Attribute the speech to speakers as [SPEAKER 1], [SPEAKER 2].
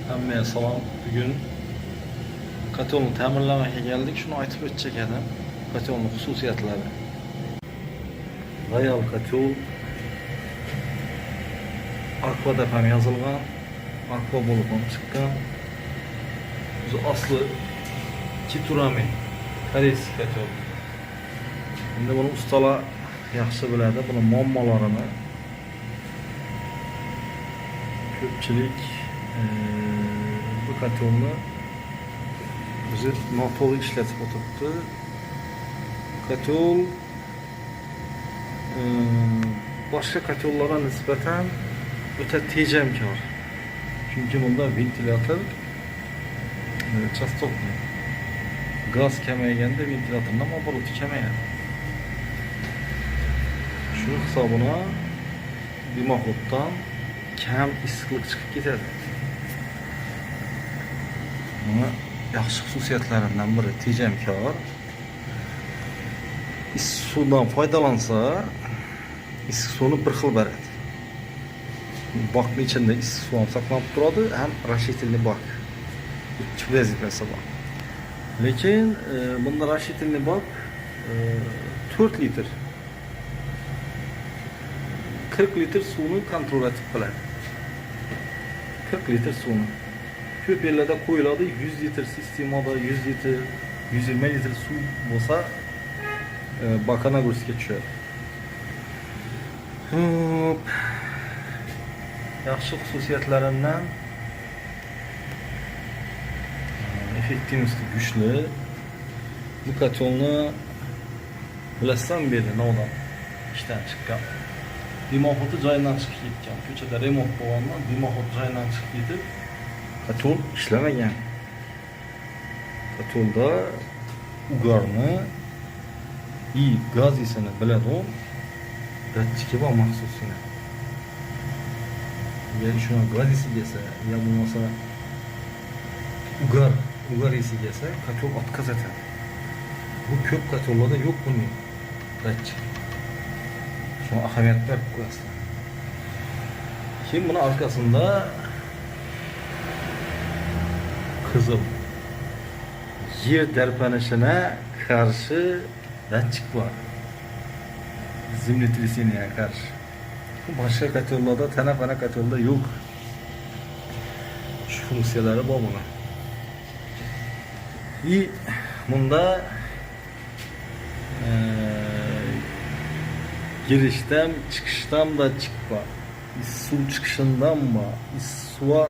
[SPEAKER 1] Hammaya salom. Bugun kotelni ta'mirlamaga keldik. Shuni aytib o'tsak edim. Kotelning xususiyatlari. Royal kotel Aqua deb ham yozilgan. Aqua bo'lib ham chiqqan. O'zi asli Kiturami koreys kotel. Endi buni ustalar yaxshi biladi. Buni muammolarini ko'pchilik bu kotelni o'zi noto'g'ri ishlatib o'tiribdi. Kotel boshqa kotellarga nisbatan o'ta tejamkor. Chunki bunda ventilyator частотный. Gaz kamayganda ventilyatorning obroti kamayadi. Shu hisobına dimoxoddan kam issiqlik chiqib ketadi. Buni yaxshi xususiyatlaridan biri tejamkor. Issiq suvdan foydalansa, issiq suvni bir xil beradi. Bakning ichida issiq suv ham saqlanib turadi, ham rashitelniy bak. Ikki vazifasi bor. Lekin bunda rashitelniy bak 4 litr 40 litr suvni kontrol etib qiladi. 40 litr suvni. Ko'p yerlarda qo'yiladi 100 litr sistemada 100 litr, 120 litr suv bo'lsa baka nagruzka tushadi. Yaxshi xususiyatlaridan effektivnosti kuchli. Bu kotelni bilasizmi beri navdan ishdan chiqqan. Dimoxodi joyidan chiqib ketgan. Ko'chada remont bo'lgandan dimoxod joyidan chiqib ketib, kotel ishlamagan. Kotelda ugarni и gaz isini biladi. Datchiki bor maxsusini. Agar shuni gaz isi kelsa, yo bo'lmasa ugar isi kelsa, kotel otkaz etadi. Bu ko'p kotellarda yo'q buning datchik. Şuna ahamiyet berib qo'yasizlar. Keyin buni arkasında qizil yer darpanishine qarshi datchik bor. Zemletrясениyaga qarshi. Boshqa kotellarda, tanafana kotelda yo'q. Shu funksiyalari bor buni. И bunda girişten çıkıştan da çıkma. Su çıkışından mı? Suya